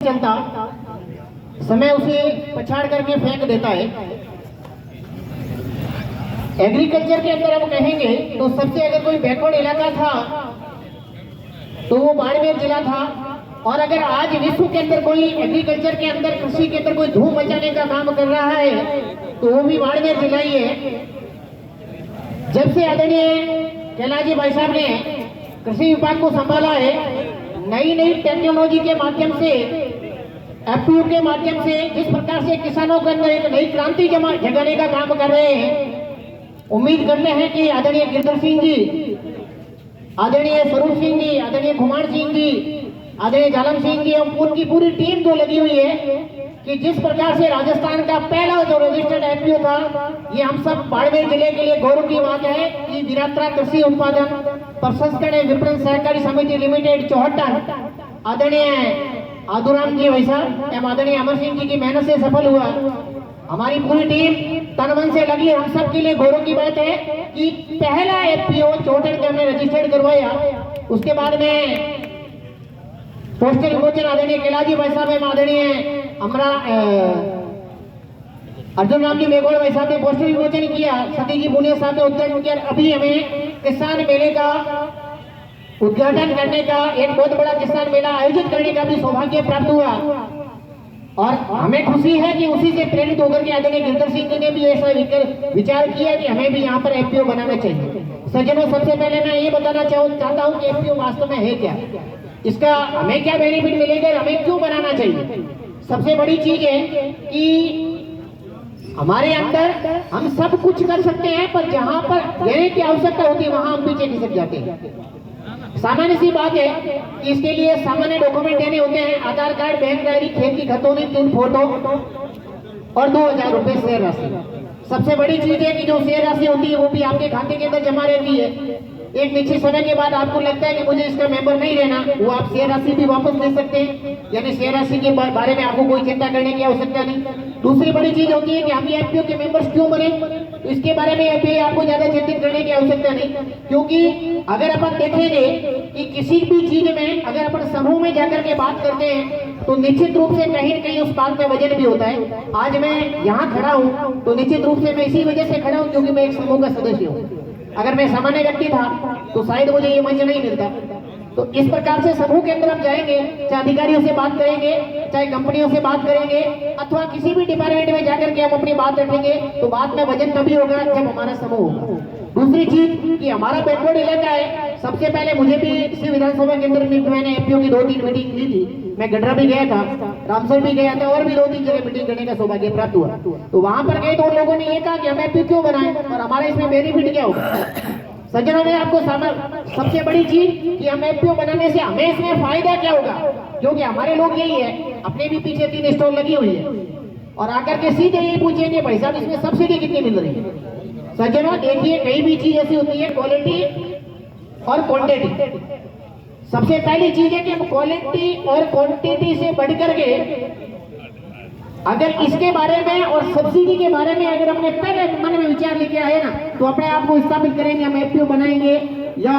चलता, समय उसे पछाड़ करके फेंक देता है। एग्रीकल्चर के अंदर हम कहेंगे तो सबसे अगर कोई बैकवर्ड इलाका था तो वो बाड़मेर जिला था। और अगर आज विश्व के अंदर कोई एग्रीकल्चर के अंदर, कृषि के अंदर कोई धूम मचाने का काम कर रहा है तो वो भी बाड़मेर जिला ही है। जब से आदरणीय कैलाश भाई साहब ने कृषि विभाग को संभाला है, नई नई टेक्नोलॉजी के माध्यम से, एफपीओ के माध्यम से जिस प्रकार से किसानों के अंदर एक नई क्रांति जगाने का काम कर रहे हैं, उम्मीद करते हैं कि आदरणीय गिरधर सिंह जी, आदरणीय स्वरूप सिंह जी, आदरणीय कुमार सिंह जी, आदरणीय जालम सिंह जी और उनकी पूरी टीम जो लगी हुई है कि जिस प्रकार से राजस्थान का पहला जो रजिस्टर्ड एफपीओ था, ये हम सब बाड़मेर जिले के लिए गौरव की बात है कि वीरात्रा कृषि उत्पादन प्रसंस्करण एवं विपणन सहकारी समिति लिमिटेड चौहट्टा आदरणीय आदुराम जी वैसा एवं आदरणीय अमर सिंह जी की मेहनत से सफल हुआ। हमारी पूरी टीम तन मन से लगी। हम सब के लिए गौरव की बात है कि पहला एफपीओ चौहट्टा हमने रजिस्टर्ड करवाया। उसके बाद में पोस्टल विमोचन आदरणीय कैलाश भाई साहब एवं आदरणीय हमारा अर्जुन राम जी मेघवाल भाई साहब ने पोस्टर विमोचन किया, सतीश जी पुनिया साहब ने उद्घाटन किया। अभी हमें किसान मेले का उद्घाटन करने का, एक बहुत बड़ा किसान मेला आयोजित करने का भी सौभाग्य प्राप्त हुआ और हमें खुशी है कि उसी से प्रेरित होकर के आदरणीय गिरधर सिंह जी ने भी ऐसा विचार किया कि हमें भी यहाँ पर एफपीओ बनाना चाहिए। सज्जनों, सबसे पहले मैं ये बताना चाहता हूँ कि एफपीओ वास्तव में है क्या, इसका हमें क्या बेनिफिट मिलेगा, हमें क्यों बनाना चाहिए। सबसे बड़ी चीज है कि हमारे अंदर हम सब कुछ कर सकते हैं, पर जहां पर देने की आवश्यकता होती है वहां हम पीछे खिसक जाते हैं। सामान्य सी बात है कि इसके लिए सामान्य डॉक्यूमेंट देने होते हैं, आधार कार्ड, बैंक डायरी, खेत की खतौनी, 3 फोटो और 2000 रुपए शेयर राशि। सबसे बड़ी चीज है कि जो शेयर राशि होती है वो भी आपके खाते के अंदर जमा रहती है। एक निश्चित समय के बाद आपको लगता है कि मुझे इसका मेंबर नहीं रहना, वो आप शेयर राशि भी वापस ले सकते हैं, यानी शेयर राशि के बारे में आपको कोई चिंता करने की आवश्यकता नहीं। दूसरी बड़ी चीज होती है कि हम ये एफपीओ के मेंबर्स क्यों बने, तो इसके बारे में भी आपको ज्यादा चिंतित करने की आवश्यकता नहीं, क्योंकि अगर अपन देखेंगे कि किसी भी चीज में अगर अपन समूह में जाकर के बात करते हैं तो निश्चित रूप से कहीं न कहीं उस बात में वजन भी होता है। आज मैं यहाँ खड़ा हूँ तो निश्चित रूप से मैं इसी वजह से खड़ा हूँ क्योंकि मैं एक समूह का सदस्य हूँ। अगर मैं सामान्य व्यक्ति था तो शायद मुझे ये मंच नहीं मिलता। तो इस प्रकार से समूह के अंदर हम जाएंगे, चाहे अधिकारियों से बात करेंगे, चाहे कंपनियों से बात करेंगे, अथवा किसी भी डिपार्टमेंट में जाकर के हम अपनी बात रखेंगे तो बात में वजन तभी होगा जब हमारा समूह होगा। दूसरी चीज कि हमारा बैकवर्ड इलाका है। सबसे पहले मुझे भी इसी विधानसभा के अंदर मैंने एफपीओ की 2-3 मीटिंग ली थी। मैं गडरा भी गया था, रामसर भी गया था और भी 2-3 जगह मीटिंग करने का सौभाग्य प्राप्त हुआ। तो वहां पर गए तो उन लोगों ने ये कहा कि हम एफपीओ क्यों बनाएं और हमारा इसमें बेनिफिट क्या होगा। सज्जनों में आपको सबसे बड़ी चीज कि हम एफपीओ बनाने से हमें इसमें फायदा क्या होगा, क्योंकि हमारे लोग यही है, अपने भी पीछे 3 स्टॉल लगी हुई है और आकर के सीधे यही पूछेंगे भाई साहब इसमें सब्सिडी कितनी मिल रही है। सज्जनों देखिए, कई भी चीज ऐसी होती है क्वालिटी और क्वांटिटी। सबसे पहली चीज है कि हम क्वालिटी और क्वांटिटी से बढ़कर के अगर इसके बारे में और सब्सिडी के बारे में अगर हमने पहले मन में विचार लेके आए ना तो अपने आप को स्थापित करेंगे, हम एफपीओ बनाएंगे या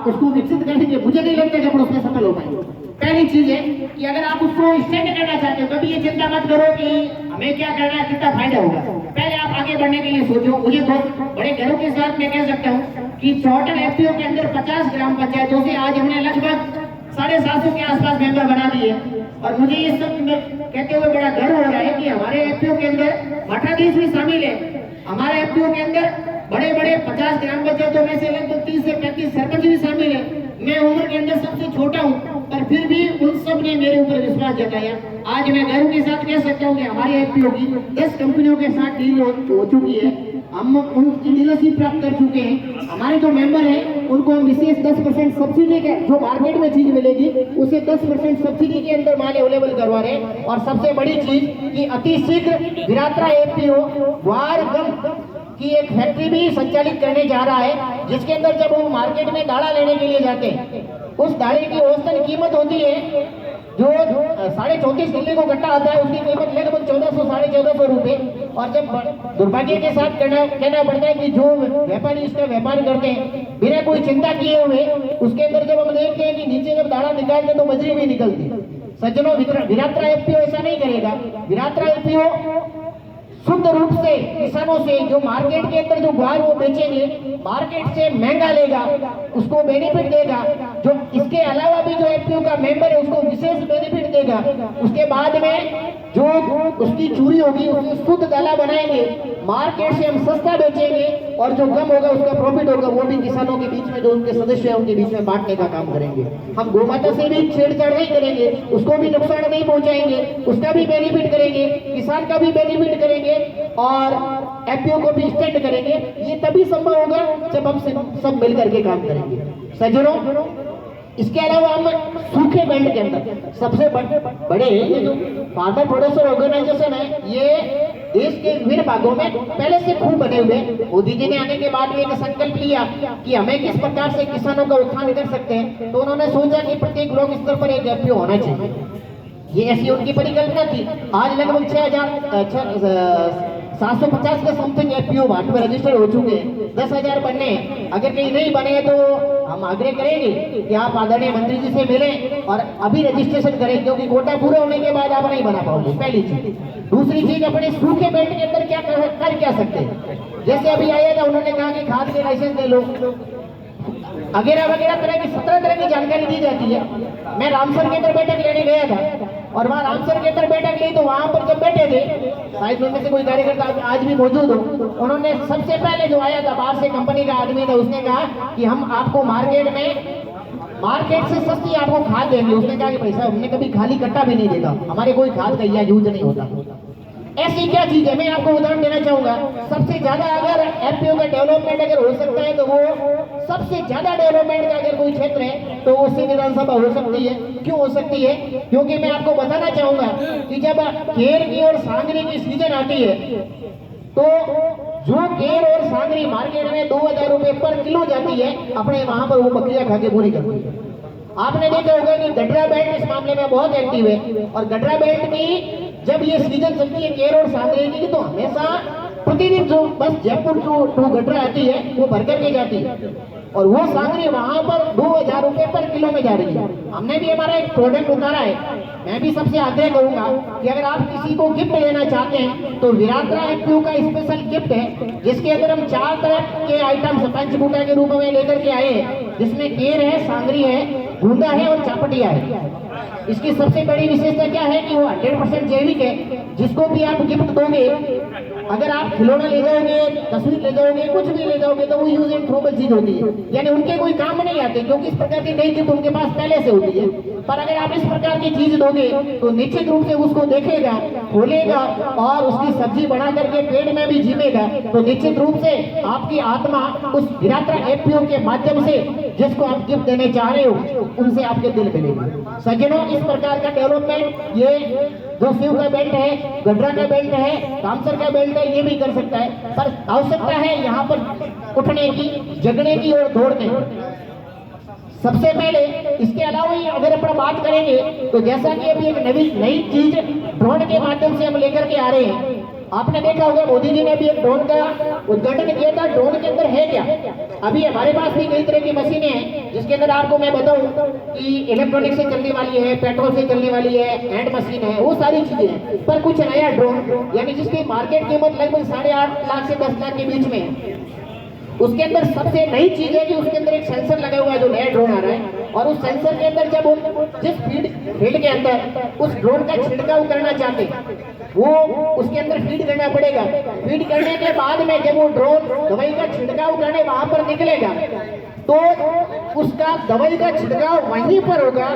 उसको विकसित करेंगे। मुझे नहीं लगता कि हम उसमें सफल हो पाएंगे। पहली चीज है कि अगर आप उसको स्टैंड करना चाहते हो कभी ये चिंता मत करो कि हमें क्या करना है, कितना फायदा होगा। पहले आप आगे बढ़ने के लिए सोचो। मुझे बहुत बड़े गर्व के साथ मैं कह सकता हूँ कि चौहट्टा एफपीओ के अंदर 50 ग्राम पंचायतों से आज हमने लगभग 750 के आसपास मेंबर बना दिए और मुझे ये सब कहते हुए बड़ा गर्व हो रहा है कि हमारे एफपीओ के अंदर मठाधीश भी शामिल है। हमारे एफपीओ के अंदर बड़े बड़े 50 ग्राम पंचायतों में से लगभग 30 से 35 सरपंच भी शामिल है। मैं उम्र के अंदर सबसे छोटा हूँ पर फिर भी उन सब ने मेरे ऊपर विश्वास जताया। आज मैं गर्व के साथ कह सकता हूँ कि हमारी एफपीओ की 10 कंपनियों के साथ डील हो चुकी है। हम उनकी डीलरशिप प्राप्त कर चुके हैं। हमारे जो मेंबर हैं उनको हम विशेष 10% सब्सिडी के, जो मार्केट में चीज मिलेगी उसे 10% सब्सिडी के अंदर माल अवेलेबल करवा रहे हैं। और सबसे बड़ी चीज कि अति शीघ्र वीरात्रा एफपीओ वार की एक फैक्ट्री भी संचालित करने जा रहा है, जिसके अंदर जब वो मार्केट में दाड़ा लेने के लिए जाते हैं उस दाड़े की औसतन कीमत होती है जो 34.5 किलो को कट्टा आता है, उसकी कीमत लगभग 1400-1450 रुपए। और जब दुर्भाग्य के साथ कहना पड़ता है कि जो व्यापारी इसका व्यापार करते हैं बिना कोई चिंता किए हुए, उसके अंदर जब हम देखते हैं कि नीचे जब दाना निकालते तो बजरी भी निकलती है। सज्जनों, विरात्रा एफपीओ ऐसा नहीं करेगा। विरात्रा एफपीओ शुद्ध रूप से किसानों से जो मार्केट के अंदर जो गुआर वो बेचेंगे, मार्केट से महंगा लेगा, उसको बेनिफिट देगा। जो इसके अलावा भी जो एफपीओ का मेंबर है उसको विशेष बेनिफिट देगा। उसके बाद में जो उसकी चूरी होगी उससे शुद्ध दाला बनाएंगे, मार्केट से हम सस्ता बेचेंगे और जो कम होगा उसका प्रॉफिट होगा वो भी किसानों के बीच में, जो उनके सदस्य हैं उनके बीच में बांटने का काम करेंगे। हम गोमाता से भी छेड़छाड़ नहीं करेंगे, उसको भी नुकसान नहीं पहुंचाएंगे, उसका भी बेनिफिट करेंगे, किसान का भी बेनिफिट करेंगे और एफपीओ को भी स्टैंड करेंगे। ये तभी संभव होगा जब हम सब मिलकर के काम करेंगे। सज्जनों, इसके अलावा हम सूखे बेल्ट के अंदर सबसे बड़े ये जो फार्मर प्रोड्यूसर ऑर्गेनाइजेशन है, ये देश के विभिन्न भागों में पहले से खूब बने हुए। मोदी जी ने आने के बाद एक संकल्प लिया कि हमें किस प्रकार से किसानों का उत्थान कर सकते हैं, तो उन्होंने सोचा कि प्रत्येक ब्लॉक स्तर पर एक एफपीओ होना चाहिए। ये ऐसी उनकी परिकल्पना थी। आज लगभग 750 के समथिंग एफपीओ भाट में रजिस्टर हो चुके हैं। 10,000 बनने हैं। अगर कहीं नहीं बने तो हम आग्रह करेंगे कि आप आदरणीय मंत्री जी से मिलें और अभी रजिस्ट्रेशन करें, क्योंकि कोटा पूरा होने के बाद आप नहीं बना पाओगे, पहली चीज। दूसरी चीज, अपने सूखे बेल्ट के अंदर क्या कर सकते हैं। जैसे अभी आया था, उन्होंने कहा कि खाद के लाइसेंस ले लो, वगैरह वगैरह तरह की 17 तरह की जानकारी दी जाती है। मैं रामसर के अंदर बैठक लेने गया था और वहाँ रामसर के अंदर बैठक ली, तो वहाँ पर जब बैठे थे, शायद उनमें से कोई कार्यकर्ता आज भी मौजूद हो, उन्होंने सबसे पहले जो आया था बाहर से कंपनी का आदमी था, उसने कहा कि हम आपको मार्केट से सस्ती आपको खाद देंगे। उसने कहा कि भाई साहब, हमने कभी खाली कट्टा भी नहीं देखा, हमारे कोई खाद का यहाँ यूज नहीं होता। ऐसी क्या चीज है, मैं आपको उदाहरण देना चाहूंगा। सबसे ज्यादा अगर एफपीओ का डेवलपमेंट अगर हो सकता है तो वो सबसे ज्यादा डेवलपमेंट का अगर कोई क्षेत्र है तो उससे विधानसभा हो सकती है। क्यों हो सकती है? क्योंकि मैं आपको बताना चाहूंगा कि जब केर की और सांगरी की सीजन आती है तो जो केर और सांगरी मार्केट में 2000 रुपए पर किलो जाती है, अपने वहां पर वो बकरियां खा के पूरी करती है। आपने देखा होगा कि गडरा बेल्ट इस मामले में बहुत एक्टिव है और गडरा बेल्ट की जब ये सीजन चलती है केर और सांगरी की, तो हमेशा प्रतिदिन जो बस जयपुर टू गडरा आती है वो भर करके जाती है और वो सांगरी वहां पर 2000 रुपए पर किलो में जा रही है। हमने भी हमारा एक प्रोडक्ट उतारा है। मैं भी सबसे आग्रह करूंगा कि अगर आप किसी को गिफ्ट लेना चाहते हैं तो विरात्रा एफपीओ का स्पेशल गिफ्ट है, जिसके अंदर हम 4 तरह के आइटम्स पंचकूटा के रूप में लेकर के आए हैं, जिसमें केर है, सांगरी है, गुंदा है और चापटिया है। इसकी सबसे बड़ी विशेषता क्या है कि वो 100% जैविक है। जिसको भी आप गिफ्ट दोगे, अगर आप खिलौना ले जाओगे, तस्वीर ले जाओगे, कुछ भी ले जाओगे, तो वो यूज एंड थ्रोबल चीज होती है, यानी उनके कोई काम नहीं आते, क्योंकि इस प्रकार की नई गिफ्ट उनके पास पहले से होती है। पर अगर आप इस प्रकार की चीज दोगे तो निश्चित रूप से उसको देखेगा, खोलेगा और उसकी सब्जी बना करके पेट में भी जीवेगा, तो निश्चित रूप से आपकी आत्मा उस विरात्रा एफपीओ के माध्यम से जिसको आप गिफ्ट देने चाह रहे हो उनसे आपके दिल मिलेगी। सज्जनों, इस प्रकार का डेवलपमेंट ये जो शिव का बेल्ट है, गडरा का बेल्ट है, रामसर का बेल्ट है, ये भी कर सकता है। पर आवश्यकता है यहाँ पर उठने की, जगने की और दौड़ने की। सबसे पहले इसके अलावा ही अगर अपन बात करेंगे तो जैसा कि अभी एक नई चीज ड्रोन के माध्यम से हम लेकर के आ रहे हैं। आपने देखा होगा मोदी जी ने भी एक ड्रोन का उद्घाटन किया था। ड्रोन के अंदर है क्या? अभी हमारे पास भी कई तरह की मशीनें हैं, जिसके अंदर आपको मैं बताऊं कि इलेक्ट्रॉनिक से चलने वाली है, पेट्रोल से चलने वाली है, हैंड मशीन है, वो सारी चीजें हैं। पर कुछ नया ड्रोन, यानी जिसकी मार्केट कीमत लगभग 8.5 लाख से 10 लाख के बीच में है, उसके अंदर सबसे नई चीज है कि उसके अंदर एक सेंसर लगा हुआ है जो नया ड्रोन आ रहा है, और उस सेंसर के अंदर जब जिस फील्ड के अंदर उस ड्रोन का छिड़काव करना चाहते वो उसके अंदर फीड करना पड़ेगा। फीड करने के बाद में जब वो ड्रोन दवाई का छिड़काव करने वहां पर निकलेगा तो उसका दवाई का छिड़काव वहीं पर होगा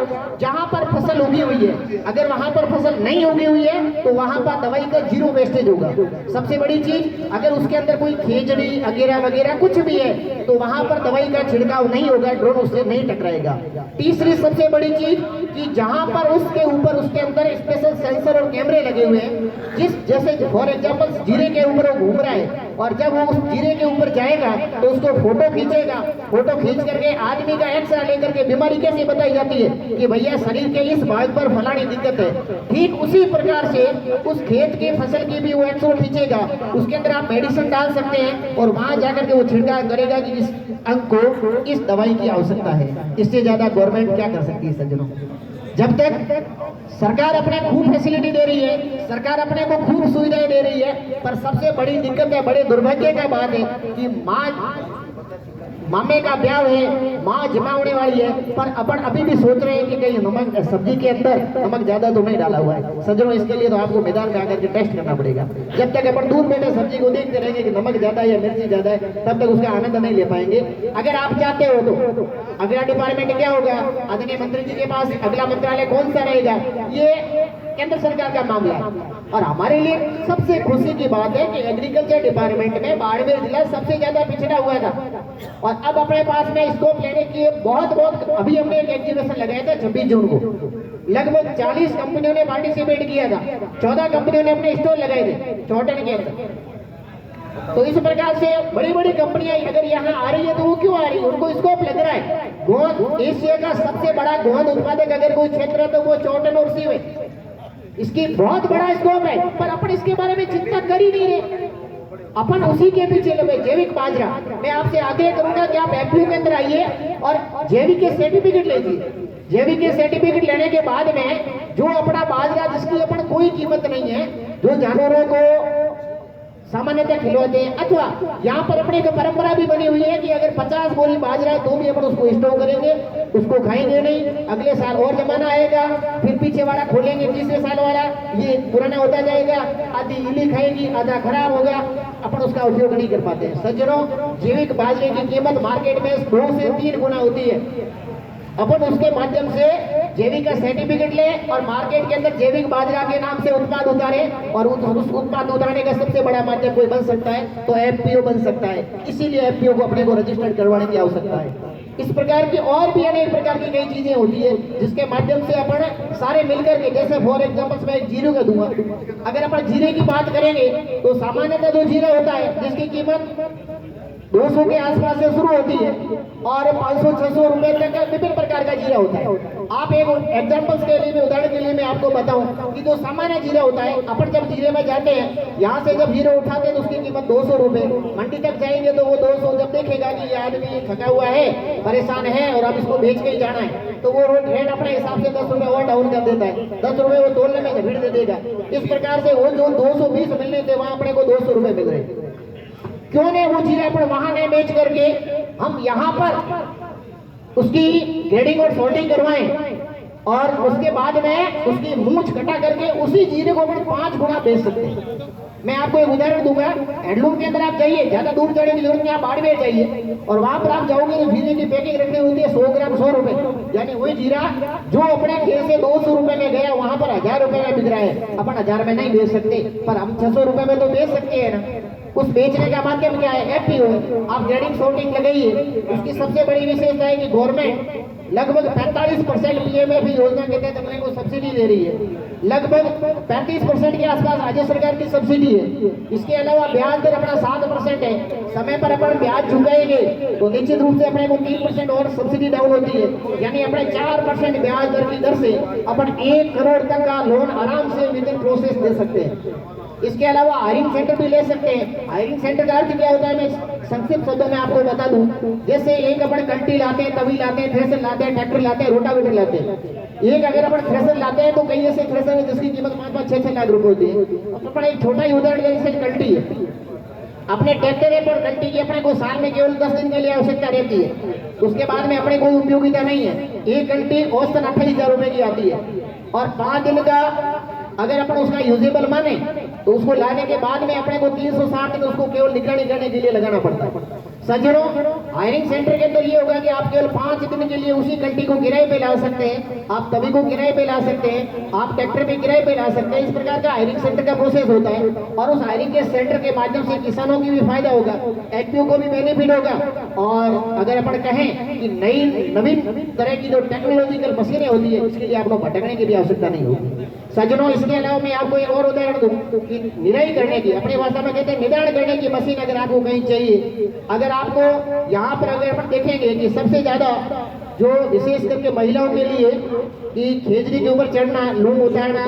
जहां पर फसल उगी हुई है। अगर वहां पर फसल नहीं उगी हुई है तो वहां पर दवाई का 0 वेस्टेज होगा। सबसे बड़ी चीज, अगर उसके अंदर कोई खेजड़ी वगैरह वगैरह कुछ भी है तो वहां पर दवाई का छिड़काव नहीं होगा, ड्रोन उससे नहीं टकराएगा। तीसरी सबसे बड़ी चीज कि जहां पर उसके ऊपर उसके अंदर स्पेशल सेंसर और कैमरे लगे हुए हैं, जैसे फॉर एग्जाम्पल जीरे के ऊपर वो घूम रहा है और जब वो उस जीरे के ऊपर जाएगा तो उसको फोटो खींचेगा। फोटो खींच करके आदमी का एक्सरे लेकर के बीमारी कैसे बताई जाती है कि भैया शरीर के इस भाग पर फलानी दिक्कत है, ठीक उसी प्रकार से उस खेत की फसल की भी वो एक्सरे खींचेगा। उसके अंदर आप मेडिसिन डाल सकते हैं और वहां जाकर के वो छिड़काव करेगा कि इस अंग को इस दवाई की आवश्यकता है। इससे ज्यादा गवर्नमेंट क्या कर सकती है सज्जनों? जब तक सरकार अपने खूब फैसिलिटी दे रही है, सरकार अपने को खूब सुविधाएं दे रही है, पर सबसे बड़ी दिक्कत है, बड़े दुर्भाग्य का बात है कि मामे का ब्याह है, माँ जमा होने वाली है, पर अपन अभी भी सोच रहे हैं कि कहीं नमक सब्जी के अंदर नमक ज्यादा तो नहीं डाला हुआ है। सज्जनों, इसके लिए तो आपको मैदान में आकर के टेस्ट करना पड़ेगा। जब तक अपन दूर बैठे सब्जी को देखते रहेंगे कि नमक ज्यादा है या मिर्ची ज्यादा है, तब तक उसका आनंद नहीं ले पाएंगे। अगर आप चाहते हो तो अगला डिपार्टमेंट क्या होगा, आदरणीय मंत्री जी के पास अगला मंत्रालय कौन सा रहेगा, ये केंद्र सरकार का मामला है। और हमारे लिए सबसे खुशी की बात है कि एग्रीकल्चर डिपार्टमेंट में बाड़मेर जिला सबसे ज्यादा पिछड़ा हुआ था, और अब अपने पास में स्कोप लेने की बहुत अभी हमने एक एग्जीबिशन लगाया था 26 जून को। लगभग 40 कंपनियों ने पार्टिसिपेट किया था, 14 कंपनियों ने अपने स्टॉल लगाए थे चौटन के अंदर। तो इस प्रकार से बड़ी बड़ी कंपनियां अगर यहाँ आ रही है तो वो क्यों आ रही है, उनको स्कोप लग रहा है। गोंद एशिया का सबसे बड़ा गोंद उत्पादक अगर कोई क्षेत्र है तो वो चौटन और सीव है, इसकी बहुत बड़ा स्कोप है, पर अपन इसके बारे में चिंता कर ही नहीं रहे, अपन उसी के पीछे लगे। जैविक बाजरा, मैं आपसे आग्रह करूंगा कि आप एफपीओ के अंदर आइए और जैविक के सर्टिफिकेट लीजिए। जैविक के सर्टिफिकेट लेने के बाद में जो अपना बाजरा जिसकी अपन कोई कीमत नहीं है, जो जानवरों को सामान्यतः खिलवाते हैं, अथवा यहाँ पर अपने एक परंपरा भी बनी हुई है कि अगर 50 बोरी बाजरा है तो भी अपन उसको स्टोर करेंगे, उसको खाएंगे नहीं। अगले साल और जमाना आएगा, फिर पीछे वाला खोलेंगे, तीसरे साल वाला ये पुराना होता जाएगा, आधी इली खाएगी, आधा खराब होगा, अपन उसका उपयोग नहीं कर पाते हैं। सज्जनों, जैविक बाजरे की कीमत मार्केट में 2 से 3 गुना होती है। अपन उसके माध्यम से जैविक का सर्टिफिकेट ले और मार्केट के अंदर जैविक बाजरा के नाम से उत्पाद उतारे, और उस उत्पाद उतारने का सबसे बड़ा माध्यम कोई बन सकता है तो एफपीओ बन सकता है। इसीलिए एफपीओ को अपने को रजिस्टर्ड करवाने की आवश्यकता है। इस प्रकार की और भी अनेक प्रकार की कई चीजें होती है जिसके माध्यम से अपन सारे मिलकर के, जैसे फॉर एग्जाम्पल मैं एक जीरे का दूंगा, अगर अपन जीरे की बात करेंगे तो सामान्यतः जो जीरा होता है जिसकी कीमत 200 के आसपास से शुरू होती है और 500-600 रुपए तक का विभिन्न प्रकार का जीरा होता है। आप एक एग्जांपल्स के लिए, उदाहरण के लिए मैं आपको बताऊं कि जो सामान्य जीरा होता है, अपन जब जीरे में जाते हैं, यहाँ से जब जीरा उठाते हैं तो उसकी कीमत 200 रुपए, मंडी तक जाएंगे तो वो 200, जब देखेगा कि ये आदमी थका हुआ है, परेशान है और अब इसको बेच के ही जाना है, तो वो रेट अपने हिसाब से 10 रुपए और डाउन कर देता है, 10 रुपए वो तोलने में भीड़ दे देगा। इस प्रकार से वो जो 220 मिलने थे वहां अपने को 200 रुपए मिल रहे हैं। क्यों नहीं वो जीरा पर वहां नहीं बेच करके हम यहाँ पर उसकी ग्रेडिंग और सॉर्टिंग करवाएं और उसके बाद में उसकी मूंछ कटा करके उसी जीरे को अपन 5 गुना बेच सकते हैं। मैं आपको एक उदाहरण दूंगा, हैंडलूम के अंदर आप जाइए, ज्यादा दूर जाने की जरूरत नहीं, आप बाड़मेर जाइए और वहां पर आप जाओगे तो जीरे की पैकिंग रखनी होती है 100 ग्राम 100 रुपए, यानी वही जीरा जो अपने खेत से 200 रुपए में गया वहां पर 1000 रुपए में बिक रहा है। अपन 1000 में नहीं बेच सकते, पर हम 600 रुपए में तो बेच सकते हैं ना। उस बेचने का माध्यम क्या है, एफपीओ। आप ग्रेडिंग सॉर्टिंग लगाइए, उसकी सबसे बड़ी विशेषता है कि गवर्नमेंट लगभग 45% पीएमएफ योजना के तहत अपने को सब्सिडी दे रही है। लगभग 35% के आसपास राज्य सरकार की सब्सिडी है। इसके अलावा ब्याज दर अपना 7% है। समय पर अपन ब्याज चुकाएंगे तो निश्चित रूप से अपने को 3% और सब्सिडी डाउन होती है, यानी अपने 4% ब्याज दर की दर से अपन 1 करोड़ तक का लोन आराम से विद इन प्रोसेस दे सकते हैं। इसके अलावा हायरिंग सेंटर भी ले सकते हैं। हायरिंग सेंटर का अर्थ क्या होता है, मैं संक्षिप्त शब्दों में आपको बता दूं। जैसे एक अपन कंटी लाते हैं, तवी लाते हैं, थ्रेशर लाते हैं, ट्रैक्टर लाते हैं, रोटावेटर लाते हैं। एक अगर अपन थ्रेशर लाते हैं तो कई ऐसे थ्रेशर है जिसकी कीमत 5-6 लाख रुपए होती है। तो अपन एक छोटा ही उदाहरण जैसे कंटी है, अपने ट्रैक्टर है पर कंटी की अपने को साल में केवल 10 दिन के लिए आवश्यकता रहती है, उसके बाद में अपने कोई उपयोगिता नहीं है। एक कंटी औसतन 28,000 रुपए की आती है और 5 दिन का अगर अपन उसका यूजेबल माने तो उसको लाने के बाद में अपने को 360 दिन उसको केवल निगरानी करने के लिए लगाना पड़ता है। सज्जनों, हायरिंग सेंटर के अंदर ये होगा कि आप केवल 5 दिन के लिए उसी कंटी को किराए पे ला सकते हैं, आप तभी को किराए पे ला सकते हैं, आप ट्रैक्टर पे किराए पे ला सकते हैं। इस प्रकार का हायरिंग सेंटर का प्रोसेस होता है और उस हायरिंग के सेंटर के माध्यम से किसानों की भी फायदा होगा, एफपीओ को भी बेनिफिट होगा। और अगर अपन कहें कि नवीन तरह की जो टेक्नोलॉजिकल मशीनें होती है उसके लिए आपको भटकने की भी आवश्यकता नहीं होगी। सज्जनों, इसके अलावा मैं आपको एक और उदाहरण दूं कि निराई करने की, अपनी भाषा में कहते हैं निदान करने की मशीन अगर आपको कहीं चाहिए, अगर आपको यहाँ पर अगर अपन देखेंगे कि सबसे ज्यादा जो विशेष करके महिलाओं के लिए कि खेजड़ी के ऊपर चढ़ना, लूम उतारना,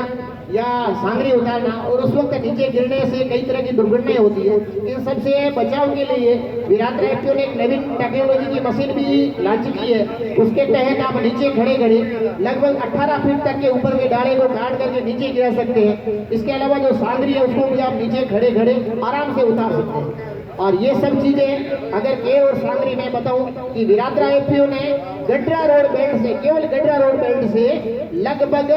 या सांगरी उतारना और उस वक्त नीचे गिरने से कई तरह की दुर्घटनाएं होती है। इन सब से बचाव के लिए विराट एफपीओ ने एक नवीन टेक्नोलॉजी की मशीन भी लॉन्च की है। उसके तहत आप नीचे खड़े खड़े लगभग 18 फीट तक के ऊपर के डाले को काट करके नीचे गिरा सकते हैं। इसके अलावा जो सांगरी है उसको भी आप नीचे खड़े खड़े आराम से उतार सकते हैं। और ये सब चीजें अगर के और सांगरी में बताऊं कि विराट एफपीओ ने गड्रा रोड बेल्ट से, केवल गड्रा रोड बेल्ट से लगभग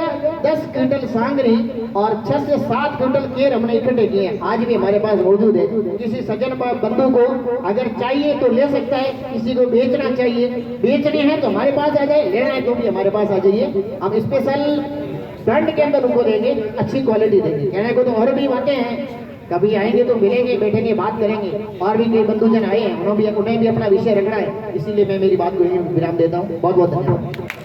10 क्विंटल सांगरी और 6 से 7 क्विंटल केर हमने इकट्ठे किए हैं। आज भी हमारे पास मौजूद है। किसी सज्जन बंधु को अगर चाहिए तो ले सकता है, किसी को बेचना चाहिए, बेचने हैं तो हमारे पास आ जाए, लेना है तो भी हमारे पास आ जाइए। हम स्पेशल ब्रांड के अंदर उनको देंगे, अच्छी क्वालिटी देंगे। कहने को तो और भी बातें हैं, कभी आएंगे तो मिलेंगे, बैठेंगे, बात करेंगे। और भी कई बंधुजन आए हैं, उन्हें भी अपना विषय रखना है, इसीलिए मैं मेरी बात को विराम देता हूँ। बहुत बहुत धन्यवाद।